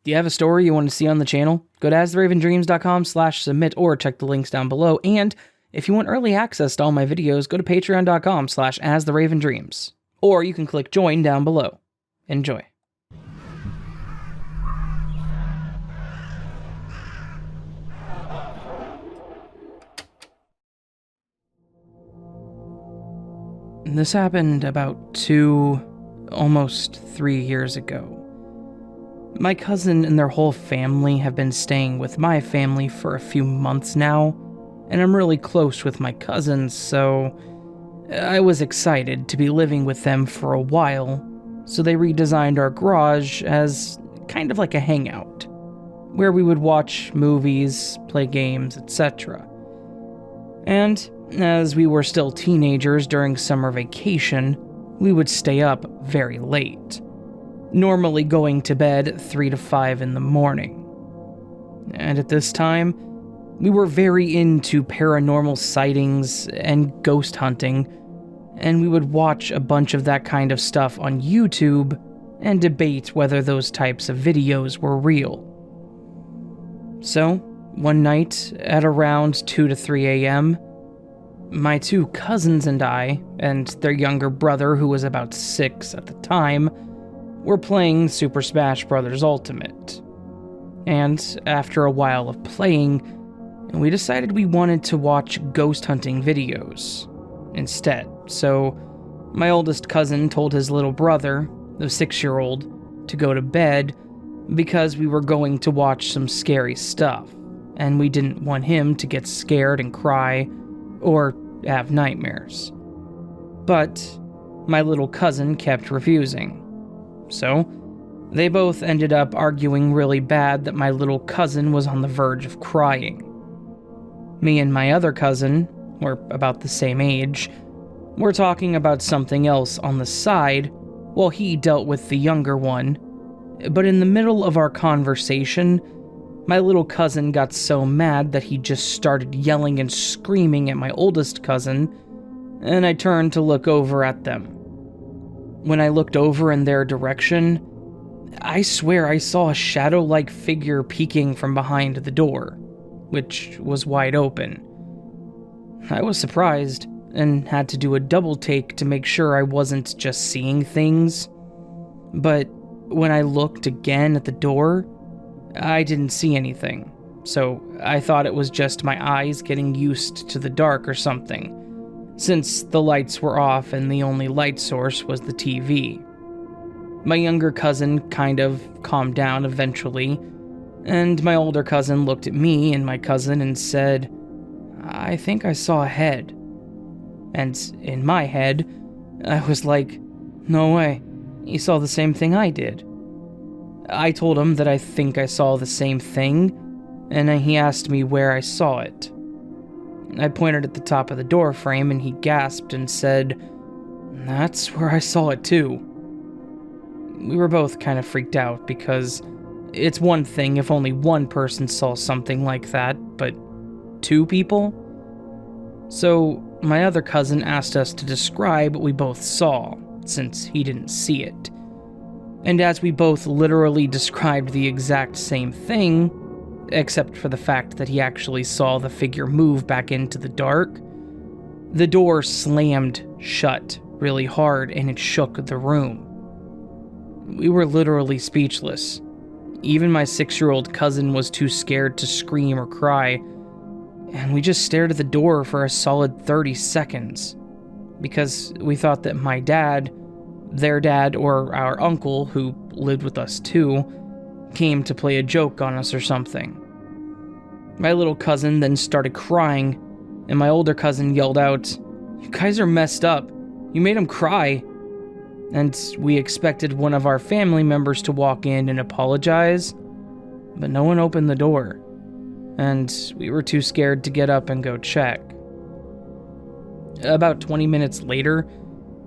Do you have a story you want to see on the channel? Go to astheravendreams.com/submit or check the links down below. And if you want early access to all my videos, go to patreon.com/astheravendreams. Or you can click join down below. Enjoy. This happened about 2, almost 3 years ago. My cousin and their whole family have been staying with my family for a few months now, and I'm really close with my cousins, so I was excited to be living with them for a while, so they redesigned our garage as kind of like a hangout, where we would watch movies, play games, etc. And as we were still teenagers during summer vacation, we would stay up very late, normally going to bed at 3 to 5 in the morning. And at this time, we were very into paranormal sightings and ghost hunting, and we would watch a bunch of that kind of stuff on YouTube and debate whether those types of videos were real. So, one night at around 2 to 3 a.m., my 2 cousins and I, and their younger brother who was about 6 at the time, were playing Super Smash Bros. Ultimate. And after a while of playing, we decided we wanted to watch ghost hunting videos instead. So my oldest cousin told his little brother, the 6-year-old, to go to bed because we were going to watch some scary stuff, and we didn't want him to get scared and cry or have nightmares. But my little cousin kept refusing. So, they both ended up arguing really bad that my little cousin was on the verge of crying. Me and my other cousin, we're about the same age, were talking about something else on the side while he dealt with the younger one, but in the middle of our conversation, my little cousin got so mad that he just started yelling and screaming at my oldest cousin, and I turned to look over at them. When I looked over in their direction, I swear I saw a shadow-like figure peeking from behind the door, which was wide open. I was surprised and had to do a double take to make sure I wasn't just seeing things. But when I looked again at the door, I didn't see anything, so I thought it was just my eyes getting used to the dark or something, since the lights were off and the only light source was the TV. My younger cousin kind of calmed down eventually, and my older cousin looked at me and my cousin and said, "I think I saw a head." And in my head, I was like, "No way, you saw the same thing I did." I told him that I think I saw the same thing, and he asked me where I saw it. I pointed at the top of the door frame and he gasped and said, "That's where I saw it too." We were both kind of freaked out because it's one thing if only one person saw something like that, but 2 people? So my other cousin asked us to describe what we both saw, since he didn't see it. And as we both literally described the exact same thing, except for the fact that he actually saw the figure move back into the dark, the door slammed shut really hard and it shook the room. We were literally speechless. Even my 6-year-old cousin was too scared to scream or cry, and we just stared at the door for a solid 30 seconds, because we thought that my dad, their dad, or our uncle, who lived with us too, came to play a joke on us or something. My little cousin then started crying, and my older cousin yelled out, "You guys are messed up. You made him cry." And we expected one of our family members to walk in and apologize, but no one opened the door, and we were too scared to get up and go check. About 20 minutes later,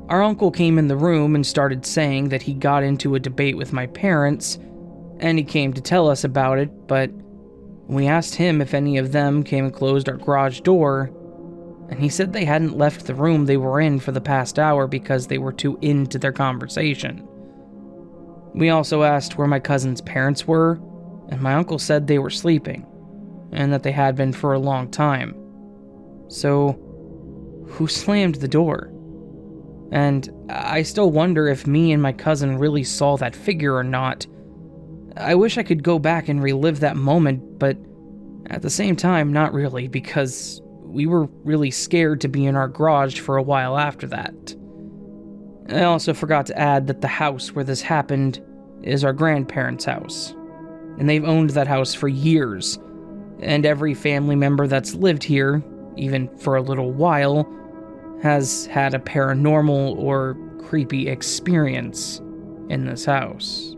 our uncle came in the room and started saying that he got into a debate with my parents, and he came to tell us about it, but we asked him if any of them came and closed our garage door, and he said they hadn't left the room they were in for the past hour because they were too into their conversation. We also asked where my cousin's parents were, and my uncle said they were sleeping, and that they had been for a long time. So, who slammed the door? And I still wonder if me and my cousin really saw that figure or not. I wish I could go back and relive that moment, but at the same time, not really, because we were really scared to be in our garage for a while after that. I also forgot to add that the house where this happened is our grandparents' house, and they've owned that house for years, and every family member that's lived here, even for a little while, has had a paranormal or creepy experience in this house.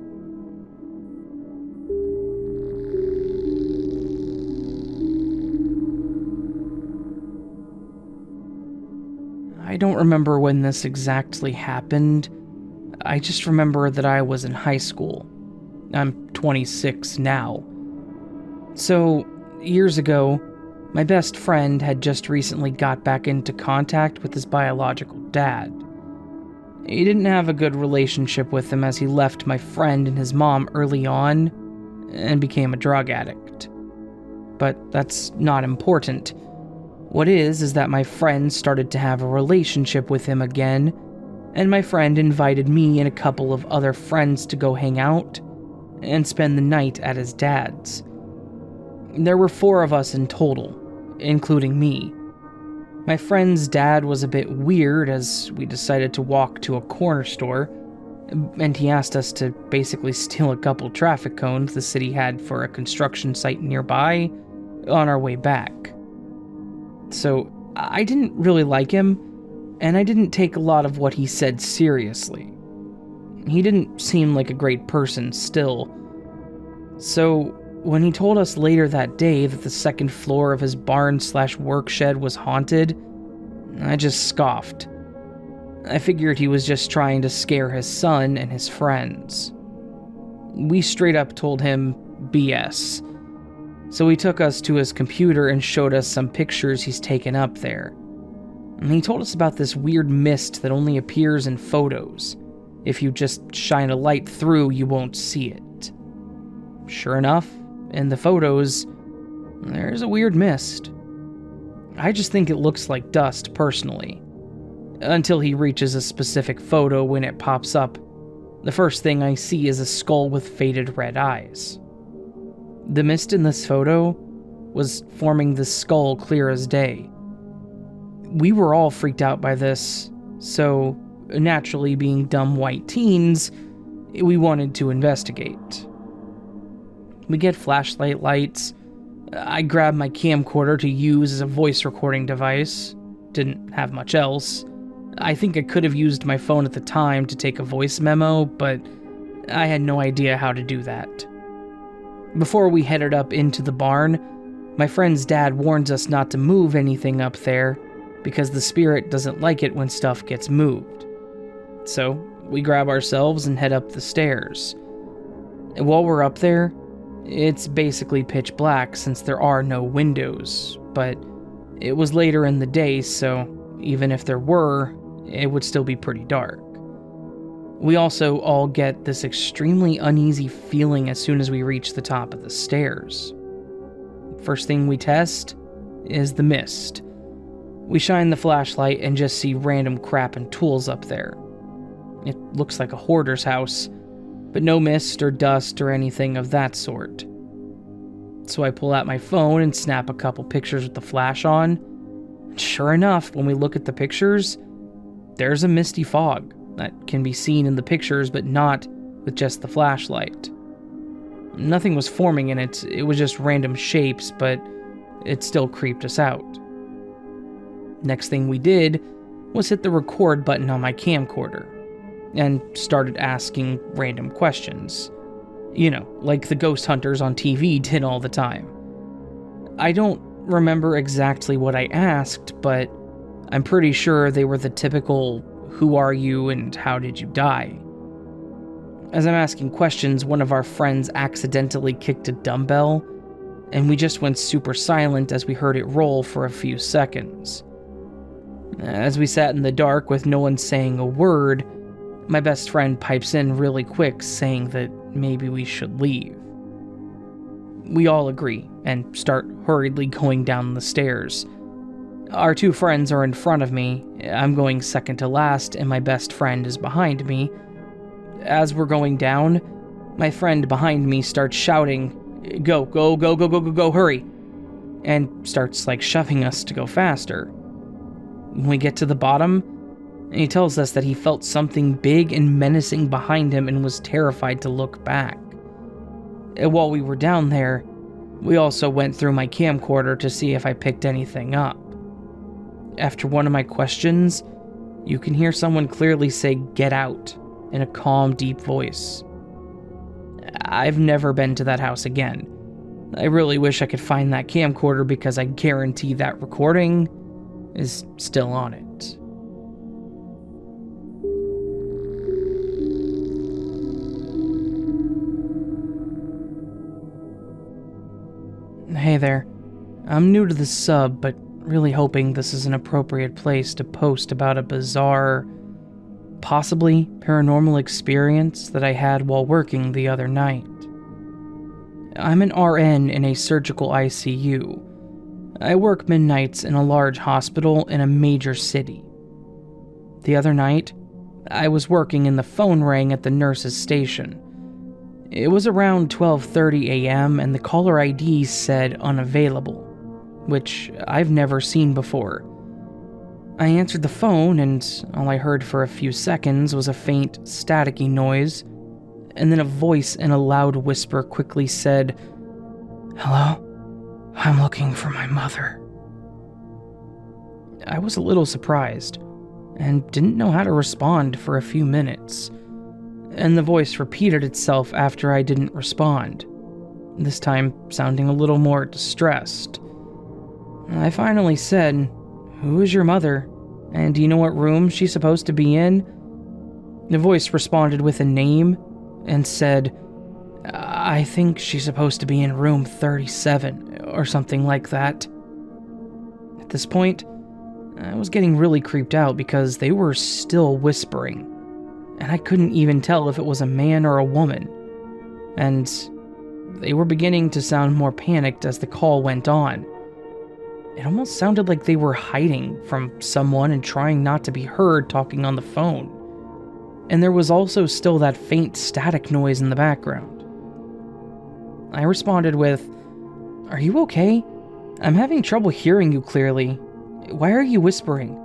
I don't remember when this exactly happened. I just remember that I was in high school. I'm 26 now. So, years ago, my best friend had just recently got back into contact with his biological dad. He didn't have a good relationship with him as he left my friend and his mom early on and became a drug addict. But that's not important. What is that my friend started to have a relationship with him again, and my friend invited me and a couple of other friends to go hang out and spend the night at his dad's. There were 4 of us in total, including me. My friend's dad was a bit weird as we decided to walk to a corner store, and he asked us to basically steal a couple traffic cones the city had for a construction site nearby on our way back. So I didn't really like him, and I didn't take a lot of what he said seriously. He didn't seem like a great person still. So when he told us later that day that the second floor of his barn/work shed was haunted, I just scoffed. I figured he was just trying to scare his son and his friends. We straight up told him BS. So he took us to his computer and showed us some pictures he's taken up there. And he told us about this weird mist that only appears in photos. If you just shine a light through, you won't see it. Sure enough, in the photos, there's a weird mist. I just think it looks like dust, personally. Until he reaches a specific photo when it pops up. The first thing I see is a skull with faded red eyes. The mist in this photo was forming the skull clear as day. We were all freaked out by this, so naturally being dumb white teens, we wanted to investigate. We get flashlight lights. I grab my camcorder to use as a voice recording device. Didn't have much else. I think I could have used my phone at the time to take a voice memo, but I had no idea how to do that. Before we headed up into the barn, my friend's dad warns us not to move anything up there because the spirit doesn't like it when stuff gets moved. So we grab ourselves and head up the stairs. And while we're up there, it's basically pitch black since there are no windows, but it was later in the day, so even if there were, it would still be pretty dark. We also all get this extremely uneasy feeling as soon as we reach the top of the stairs. First thing we test is the mist. We shine the flashlight and just see random crap and tools up there. It looks like a hoarder's house, but no mist or dust or anything of that sort. So I pull out my phone and snap a couple pictures with the flash on. And sure enough, when we look at the pictures, there's a misty fog that can be seen in the pictures, but not with just the flashlight. Nothing was forming in it, it was just random shapes, but it still creeped us out. Next thing we did was hit the record button on my camcorder, and started asking random questions. You know, like the ghost hunters on TV did all the time. I don't remember exactly what I asked, but I'm pretty sure they were the typical, who are you and how did you die? As I'm asking questions, one of our friends accidentally kicked a dumbbell, and we just went super silent as we heard it roll for a few seconds. As we sat in the dark with no one saying a word, My best friend pipes in really quick, saying that maybe we should leave. We all agree and start hurriedly going down the stairs. Our two friends are in front of me, I'm going second to last, and my best friend is behind me. As we're going down, my friend behind me starts shouting, "Go, go, go, go, go, go, go, hurry!" and starts shoving us to go faster. When we get to the bottom, he tells us that he felt something big and menacing behind him and was terrified to look back. While we were down there, we also went through my camcorder to see if I picked anything up. After one of my questions, you can hear someone clearly say, "Get out," in a calm, deep voice. I've never been to that house again. I really wish I could find that camcorder because I guarantee that recording is still on it. Hey there. I'm new to the sub, but really hoping this is an appropriate place to post about a bizarre, possibly paranormal experience that I had while working the other night. I'm an RN in a surgical ICU. I work midnights in a large hospital in a major city. The other night, I was working and the phone rang at the nurse's station. It was around 12:30 a.m. and the caller ID said unavailable, which I've never seen before. I answered the phone and all I heard for a few seconds was a faint, staticky noise, and then a voice in a loud whisper quickly said, "Hello? I'm looking for my mother." I was a little surprised and didn't know how to respond for a few minutes, and the voice repeated itself after I didn't respond, this time sounding a little more distressed. I finally said, "Who is your mother? And do you know what room she's supposed to be in?" The voice responded with a name and said, "I think she's supposed to be in room 37, or something like that." At this point, I was getting really creeped out because they were still whispering, and I couldn't even tell if it was a man or a woman. And they were beginning to sound more panicked as the call went on. It almost sounded like they were hiding from someone and trying not to be heard talking on the phone. And there was also still that faint static noise in the background. I responded with, "Are you okay? I'm having trouble hearing you clearly. Why are you whispering?"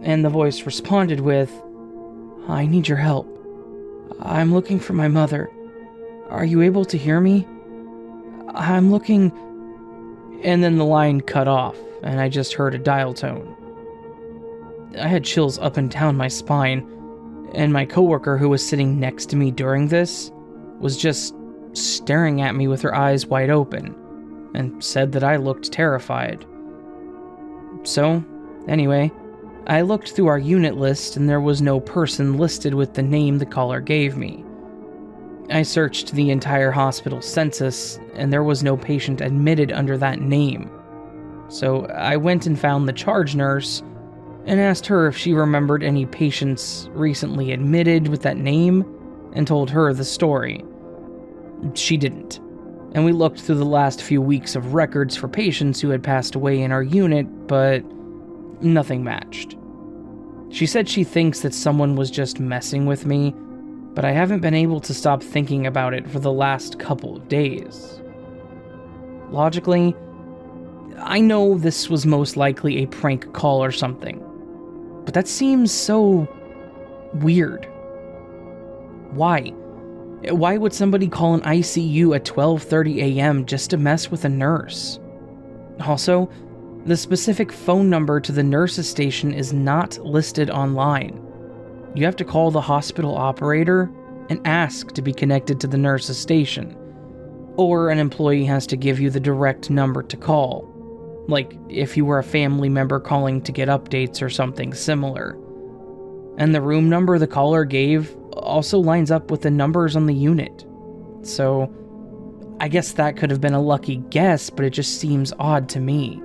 And the voice responded with, "I need your help. I'm looking for my mother. Are you able to hear me? I'm looking..." And then the line cut off, and I just heard a dial tone. I had chills up and down my spine, and my coworker who was sitting next to me during this was just staring at me with her eyes wide open, and said that I looked terrified. So, anyway, I looked through our unit list and there was no person listed with the name the caller gave me. I searched the entire hospital census, and there was no patient admitted under that name. So I went and found the charge nurse and asked her if she remembered any patients recently admitted with that name, and told her the story. She didn't, and we looked through the last few weeks of records for patients who had passed away in our unit, but nothing matched. She said she thinks that someone was just messing with me, but I haven't been able to stop thinking about it for the last couple of days. Logically, I know this was most likely a prank call or something, but that seems so weird. Why? Why would somebody call an ICU at 12:30 a.m. just to mess with a nurse? Also, the specific phone number to the nurse's station is not listed online. You have to call the hospital operator and ask to be connected to the nurse's station, or an employee has to give you the direct number to call, like if you were a family member calling to get updates or something similar. And the room number the caller gave also lines up with the numbers on the unit. So, I guess that could have been a lucky guess, but it just seems odd to me.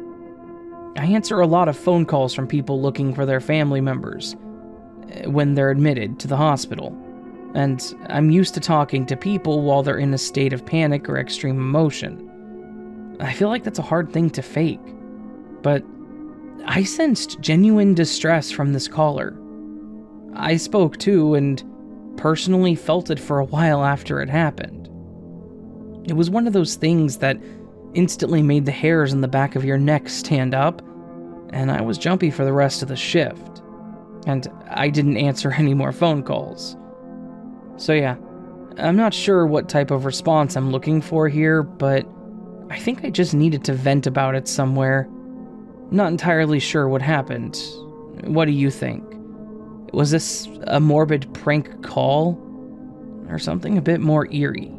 I answer a lot of phone calls from people looking for their family members, when they're admitted to the hospital. And I'm used to talking to people while they're in a state of panic or extreme emotion. I feel like that's a hard thing to fake. But I sensed genuine distress from this caller. I spoke too, and personally felt it for a while after it happened. It was one of those things that instantly made the hairs on the back of your neck stand up, and I was jumpy for the rest of the shift. And I didn't answer any more phone calls. So yeah, I'm not sure what type of response I'm looking for here, but I think I just needed to vent about it somewhere. Not entirely sure what happened. What do you think? Was this a morbid prank call? Or something a bit more eerie?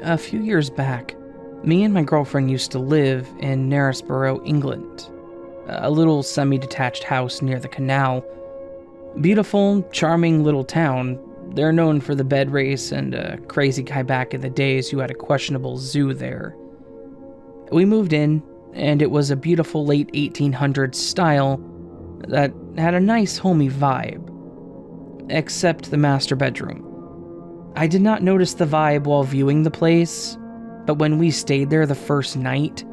A few years back, me and my girlfriend used to live in Knaresborough, England. A little semi-detached house near the canal. Beautiful, charming little town. They're known for the bed race and a crazy guy back in the days who had a questionable zoo there. We moved in, and it was a beautiful late 1800s style that had a nice homey vibe. Except the master bedroom. I did not notice the vibe while viewing the place, but when we stayed there the first night,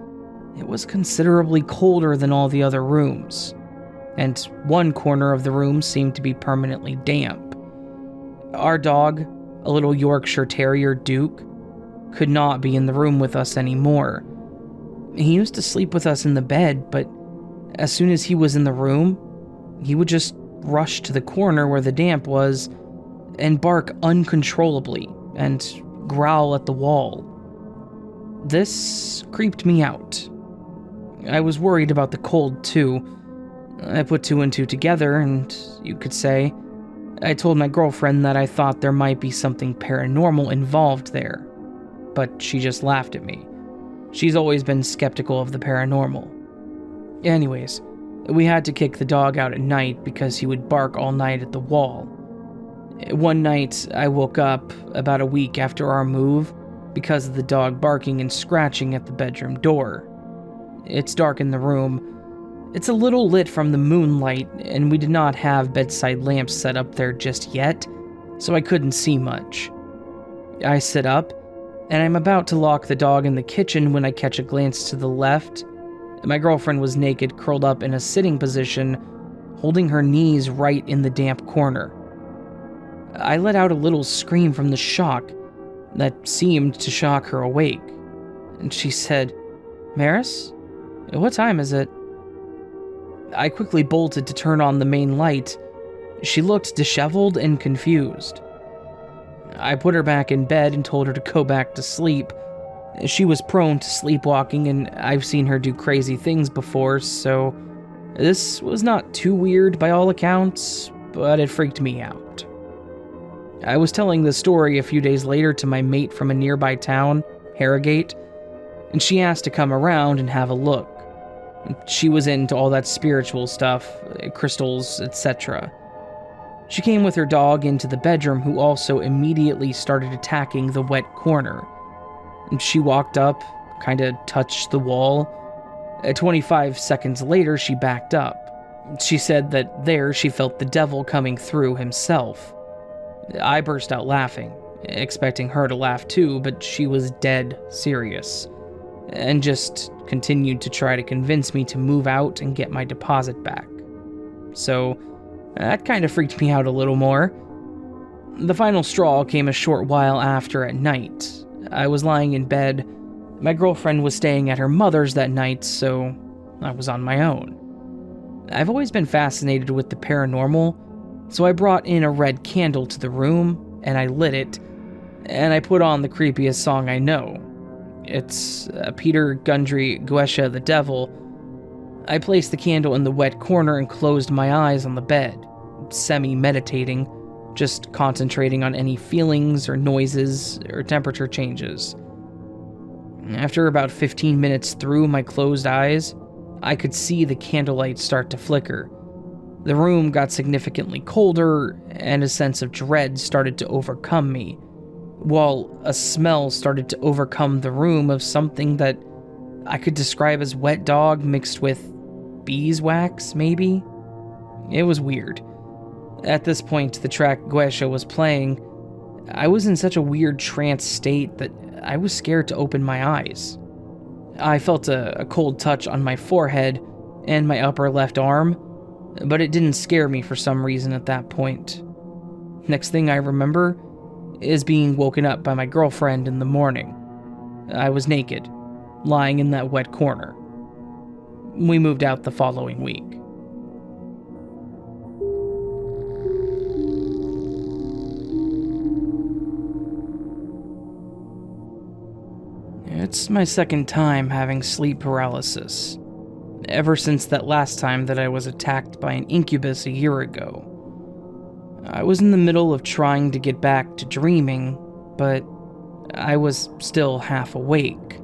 it was considerably colder than all the other rooms, and one corner of the room seemed to be permanently damp. Our dog, a little Yorkshire Terrier Duke, could not be in the room with us anymore. He used to sleep with us in the bed, but as soon as he was in the room, he would just rush to the corner where the damp was and bark uncontrollably and growl at the wall. This creeped me out. I was worried about the cold too. I put two and two together, and you could say, I told my girlfriend that I thought there might be something paranormal involved there, but she just laughed at me. She's always been skeptical of the paranormal. Anyways, we had to kick the dog out at night because he would bark all night at the wall. One night, I woke up about a week after our move because of the dog barking and scratching at the bedroom door. It's dark in the room. It's a little lit from the moonlight, and we did not have bedside lamps set up there just yet, so I couldn't see much. I sit up, and I'm about to lock the dog in the kitchen when I catch a glance to the left. My girlfriend was naked, curled up in a sitting position, holding her knees right in the damp corner. I let out a little scream from the shock that seemed to shock her awake, and she said, "Maris, what time is it?" I quickly bolted to turn on the main light. She looked disheveled and confused. I put her back in bed and told her to go back to sleep. She was prone to sleepwalking, and I've seen her do crazy things before, so this was not too weird by all accounts, but it freaked me out. I was telling the story a few days later to my mate from a nearby town, Harrogate, and she asked to come around and have a look. She was into all that spiritual stuff, crystals, etc. She came with her dog into the bedroom, who also immediately started attacking the wet corner. She walked up, kinda touched the wall. 25 seconds later, she backed up. She said that there she felt the devil coming through himself. I burst out laughing, expecting her to laugh too, but she was dead serious, and just continued to try to convince me to move out and get my deposit back. So, that kind of freaked me out a little more. The final straw came a short while after at night. I was lying in bed. My girlfriend was staying at her mother's that night, so I was on my own. I've always been fascinated with the paranormal, so I brought in a red candle to the room, and I lit it, and I put on the creepiest song I know. It's Peter Gundry, Guesha the Devil. I placed the candle in the wet corner and closed my eyes on the bed, semi-meditating, just concentrating on any feelings or noises or temperature changes. After about 15 minutes through my closed eyes, I could see the candlelight start to flicker. The room got significantly colder, and a sense of dread started to overcome me. while a smell started to overcome the room of something that I could describe as wet dog mixed with beeswax, maybe? It was weird. At this point, the track Guesha was playing. I was in such a weird trance state that I was scared to open my eyes. I felt a cold touch on my forehead and my upper left arm, but it didn't scare me for some reason at that point. Next thing I remember is being woken up by my girlfriend in the morning. I was naked, lying in that wet corner. We moved out the following week. It's my second time having sleep paralysis, ever since that last time that I was attacked by an incubus a year ago. I was in the middle of trying to get back to dreaming, but I was still half awake.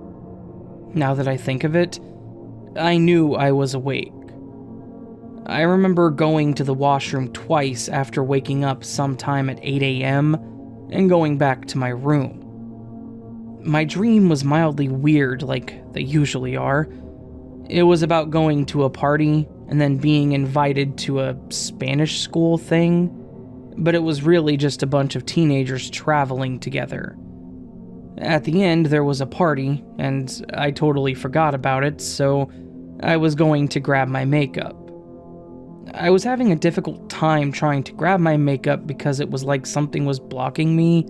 Now that I think of it, I knew I was awake. I remember going to the washroom twice after waking up sometime at 8 a.m. and going back to my room. My dream was mildly weird, like they usually are. It was about going to a party and then being invited to a Spanish school thing, but it was really just a bunch of teenagers traveling together. At the end, there was a party, and I totally forgot about it, so I was going to grab my makeup. I was having a difficult time trying to grab my makeup because it was like something was blocking me.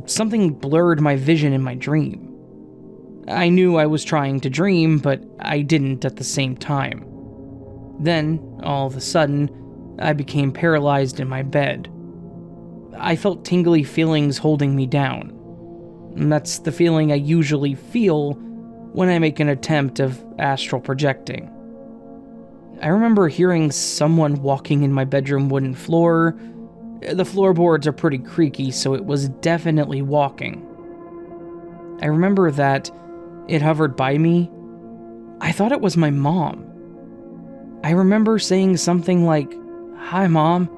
Something blurred my vision in my dream. I knew I was trying to dream, but I didn't at the same time. Then, all of a sudden, I became paralyzed in my bed. I felt tingly feelings holding me down. And that's the feeling I usually feel when I make an attempt of astral projecting. I remember hearing someone walking in my bedroom wooden floor. The floorboards are pretty creaky, so it was definitely walking. I remember that it hovered by me. I thought it was my mom. I remember saying something like, "Hi, Mom,"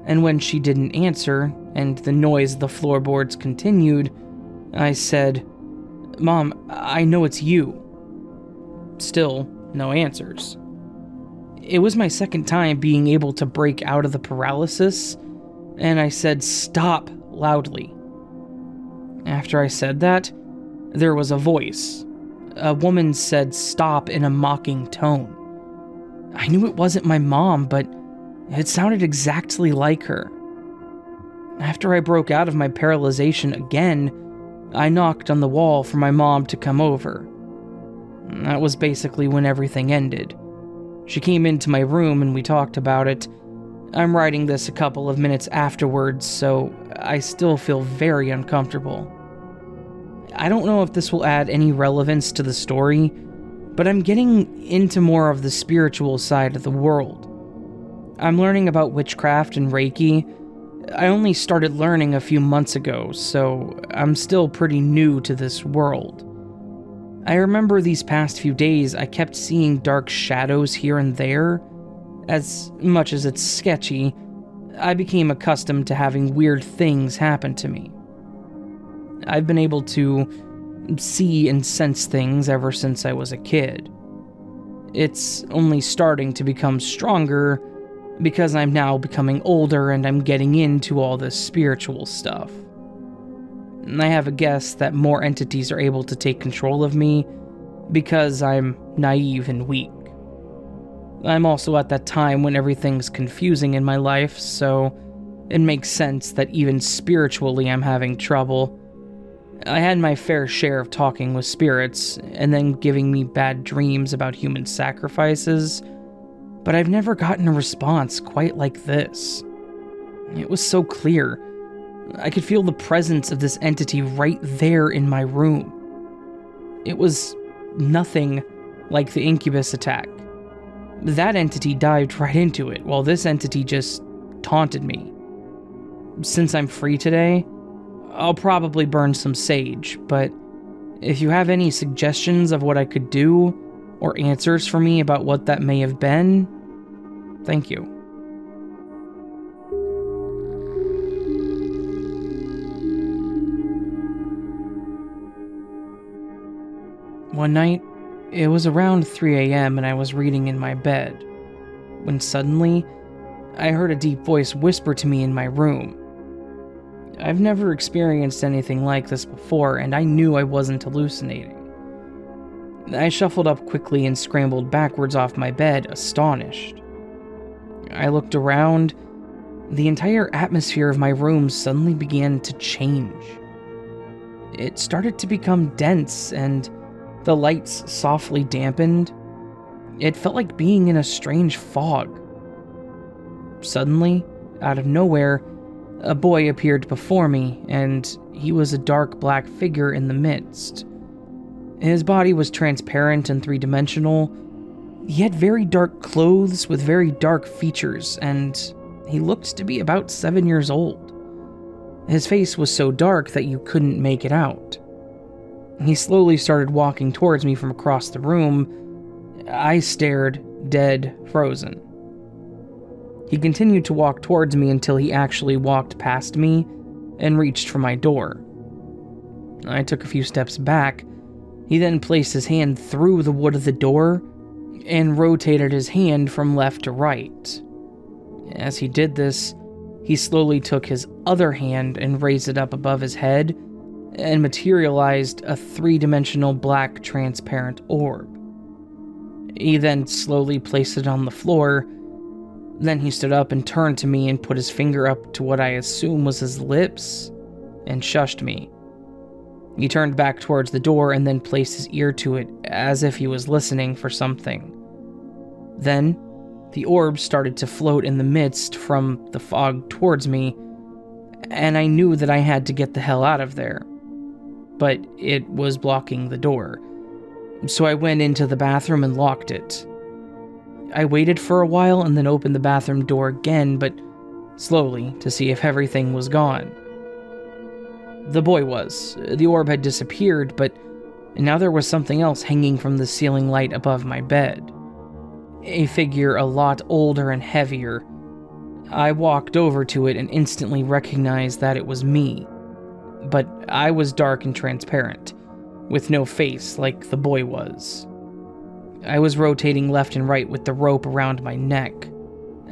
and when she didn't answer, and the noise of the floorboards continued, I said, "Mom, I know it's you." Still, no answers. It was my second time being able to break out of the paralysis, and I said "stop" loudly. After I said that, there was a voice. A woman said "stop" in a mocking tone. I knew it wasn't my mom, but it sounded exactly like her. After I broke out of my paralyzation again, I knocked on the wall for my mom to come over. That was basically when everything ended. She came into my room and we talked about it. I'm writing this a couple of minutes afterwards, so I still feel very uncomfortable. I don't know if this will add any relevance to the story, but I'm getting into more of the spiritual side of the world. I'm learning about witchcraft and Reiki. I only started learning a few months ago, so I'm still pretty new to this world. I remember these past few days I kept seeing dark shadows here and there. As much as it's sketchy, I became accustomed to having weird things happen to me. I've been able to see and sense things ever since I was a kid. It's only starting to become stronger because I'm now becoming older and I'm getting into all this spiritual stuff. I have a guess that more entities are able to take control of me because I'm naive and weak. I'm also at that time when everything's confusing in my life, so it makes sense that even spiritually I'm having trouble. I had my fair share of talking with spirits, and then giving me bad dreams about human sacrifices, but I've never gotten a response quite like this. It was so clear. I could feel the presence of this entity right there in my room. It was nothing like the incubus attack. That entity dived right into it, while this entity just taunted me. Since I'm free today, I'll probably burn some sage, but if you have any suggestions of what I could do, or answers for me about what that may have been, thank you. One night, it was around 3 a.m. and I was reading in my bed, when suddenly, I heard a deep voice whisper to me in my room. I've never experienced anything like this before, and I knew I wasn't hallucinating. I shuffled up quickly and scrambled backwards off my bed, astonished. I looked around. The entire atmosphere of my room suddenly began to change. It started to become dense, and the lights softly dampened. It felt like being in a strange fog. Suddenly, out of nowhere, a boy appeared before me, and he was a dark black figure in the midst. His body was transparent and three-dimensional. He had very dark clothes with very dark features, and he looked to be about 7 years old. His face was so dark that you couldn't make it out. He slowly started walking towards me from across the room. I stared, dead, frozen. He continued to walk towards me until he actually walked past me and reached for my door. I took a few steps back. He then placed his hand through the wood of the door and rotated his hand from left to right. As he did this, he slowly took his other hand and raised it up above his head and materialized a three-dimensional black transparent orb. He then slowly placed it on the floor. Then he stood up and turned to me and put his finger up to what I assume was his lips and shushed me. He turned back towards the door and then placed his ear to it as if he was listening for something. Then, the orb started to float in the midst from the fog towards me, and I knew that I had to get the hell out of there. But it was blocking the door, so I went into the bathroom and locked it. I waited for a while and then opened the bathroom door again, but slowly, to see if everything was gone. The boy was. The orb had disappeared, but now there was something else hanging from the ceiling light above my bed. A figure a lot older and heavier. I walked over to it and instantly recognized that it was me. But I was dark and transparent, with no face like the boy was. I was rotating left and right with the rope around my neck.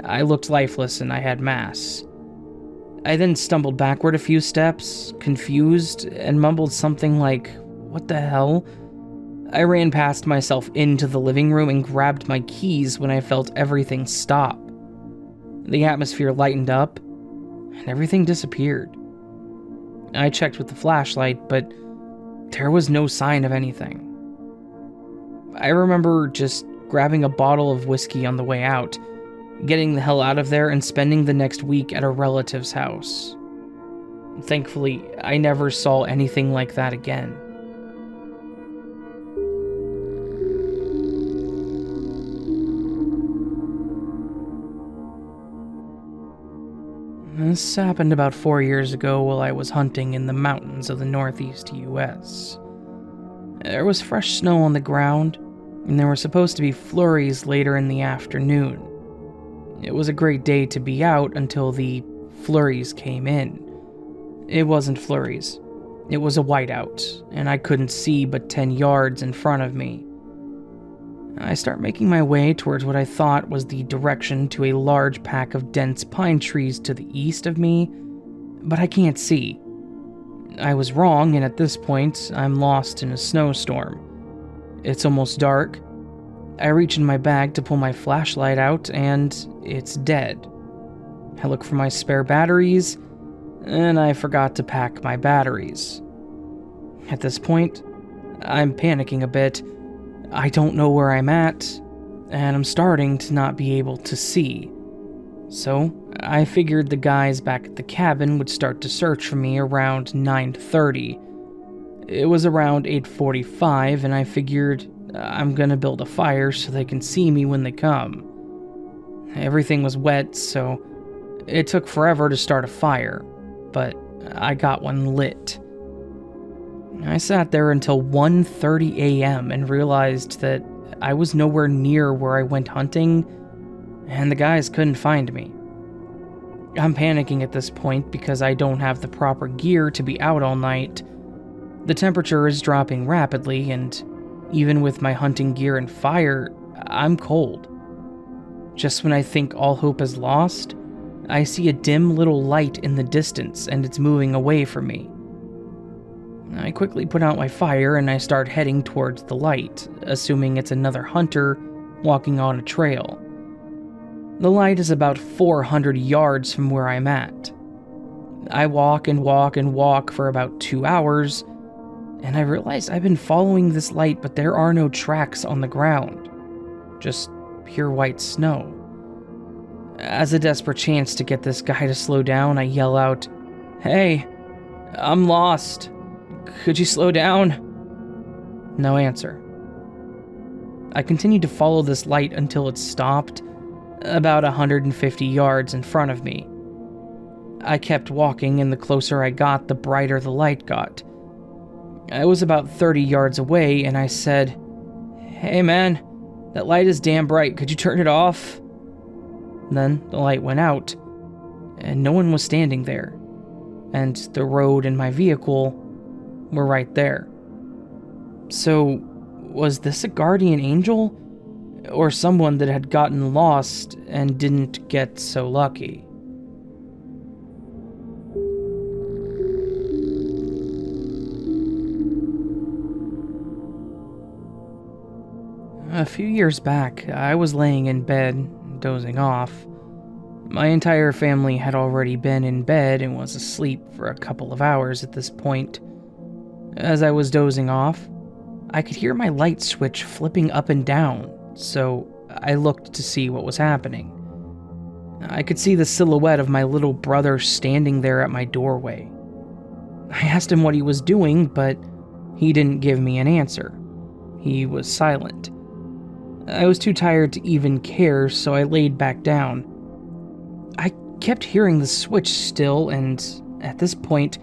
I looked lifeless and I had mass. I then stumbled backward a few steps, confused, and mumbled something like, "What the hell?" I ran past myself into the living room and grabbed my keys when I felt everything stop. The atmosphere lightened up, and everything disappeared. I checked with the flashlight, but there was no sign of anything. I remember just grabbing a bottle of whiskey on the way out, getting the hell out of there, and spending the next week at a relative's house. Thankfully, I never saw anything like that again. This happened about 4 years ago while I was hunting in the mountains of the northeast US. There was fresh snow on the ground, and there were supposed to be flurries later in the afternoon. It was a great day to be out until the flurries came in. It wasn't flurries. It was a whiteout, and I couldn't see but 10 yards in front of me. I start making my way towards what I thought was the direction to a large pack of dense pine trees to the east of me, but I can't see. I was wrong, and at this point, I'm lost in a snowstorm. It's almost dark. I reach in my bag to pull my flashlight out, and it's dead. I look for my spare batteries, and I forgot to pack my batteries. At this point, I'm panicking a bit. I don't know where I'm at, and I'm starting to not be able to see. So, I figured the guys back at the cabin would start to search for me around 9:30. It was around 8:45, and I figured I'm gonna build a fire so they can see me when they come. Everything was wet, so it took forever to start a fire, but I got one lit. I sat there until 1:30 a.m. and realized that I was nowhere near where I went hunting, and the guys couldn't find me. I'm panicking at this point because I don't have the proper gear to be out all night. The temperature is dropping rapidly, and even with my hunting gear and fire, I'm cold. Just when I think all hope is lost, I see a dim little light in the distance and it's moving away from me. I quickly put out my fire and I start heading towards the light, assuming it's another hunter walking on a trail. The light is about 400 yards from where I'm at. I walk and walk and walk for about 2 hours, and I realize I've been following this light, but there are no tracks on the ground. Just pure white snow. As a desperate chance to get this guy to slow down, I yell out, "Hey, I'm lost. Could you slow down?" No answer. I continued to follow this light until it stopped about 150 yards in front of me. I kept walking, and the closer I got, the brighter the light got. I was about 30 yards away, and I said, "Hey man, that light is damn bright. Could you turn it off?" Then the light went out, and no one was standing there, and the road and my vehicle were right there. So, was this a guardian angel? Or someone that had gotten lost and didn't get so lucky? A few years back, I was laying in bed, dozing off. My entire family had already been in bed and was asleep for a couple of hours at this point. As I was dozing off, I could hear my light switch flipping up and down, so I looked to see what was happening. I could see the silhouette of my little brother standing there at my doorway. I asked him what he was doing, but he didn't give me an answer. He was silent. I was too tired to even care, so I laid back down. I kept hearing the switch still, and at this point,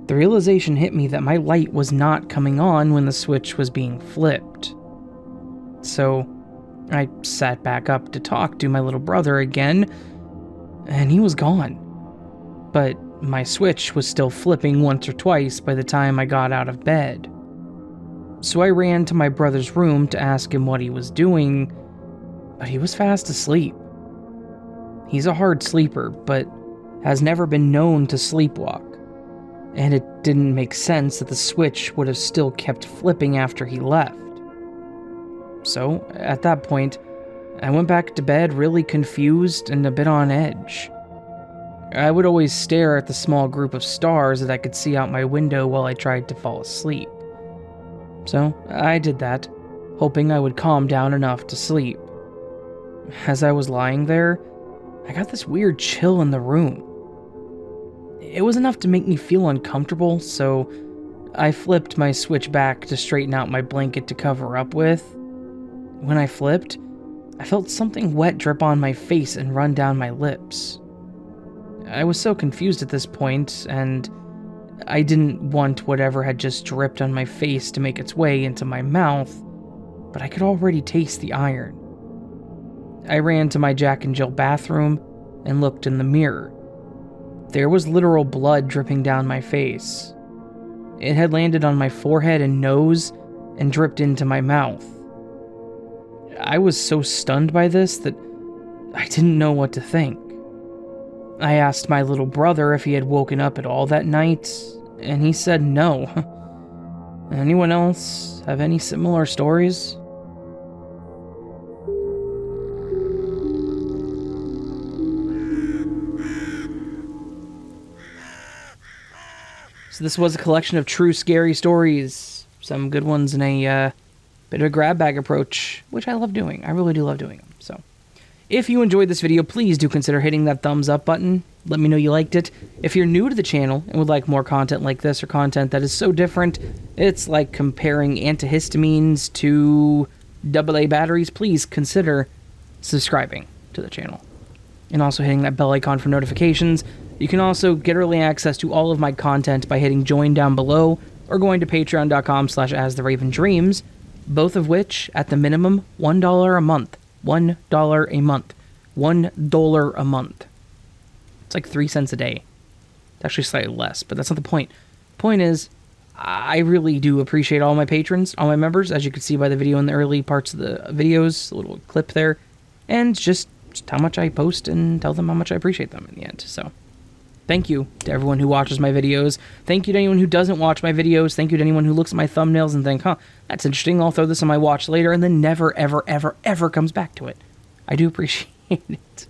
the realization hit me that my light was not coming on when the switch was being flipped. So I sat back up to talk to my little brother again, and he was gone. But my switch was still flipping once or twice by the time I got out of bed. So I ran to my brother's room to ask him what he was doing, but he was fast asleep. He's a hard sleeper, but has never been known to sleepwalk, and it didn't make sense that the switch would have still kept flipping after he left. So, at that point, I went back to bed really confused and a bit on edge. I would always stare at the small group of stars that I could see out my window while I tried to fall asleep. So, I did that, hoping I would calm down enough to sleep. As I was lying there, I got this weird chill in the room. It was enough to make me feel uncomfortable, so I flipped my switch back to straighten out my blanket to cover up with. When I flipped, I felt something wet drip on my face and run down my lips. I was so confused at this point, and I didn't want whatever had just dripped on my face to make its way into my mouth, but I could already taste the iron. I ran to my Jack and Jill bathroom and looked in the mirror. There was literal blood dripping down my face. It had landed on my forehead and nose and dripped into my mouth. I was so stunned by this that I didn't know what to think. I asked my little brother if he had woken up at all that night, and he said no. Anyone else have any similar stories? So this was a collection of true scary stories. Some good ones and a bit of a grab bag approach, which I love doing. I really do love doing them. So if you enjoyed this video, please do consider hitting that thumbs up button. Let me know you liked it. If you're new to the channel and would like more content like this or content that is so different, it's like comparing antihistamines to AA batteries, please consider subscribing to the channel. And also hitting that bell icon for notifications. You can also get early access to all of my content by hitting join down below or going to patreon.com/AsTheRavenDreams, both of which, at the minimum, $1 a month. $1 a month. $1 a month. It's like 3 cents a day. It's actually slightly less, but that's not the point. Point is, I really do appreciate all my patrons, all my members, as you can see by the video in the early parts of the videos, a little clip there, and just how much I post and tell them how much I appreciate them in the end. So thank you to everyone who watches my videos. Thank you to anyone who doesn't watch my videos. Thank you to anyone who looks at my thumbnails and think, huh, that's interesting, I'll throw this on my watch later, and then never, ever, ever, ever comes back to it. I do appreciate it.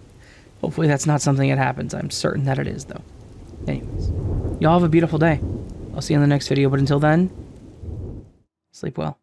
Hopefully that's not something that happens. I'm certain that it is, though. Anyways, y'all have a beautiful day. I'll see you in the next video, but until then, sleep well.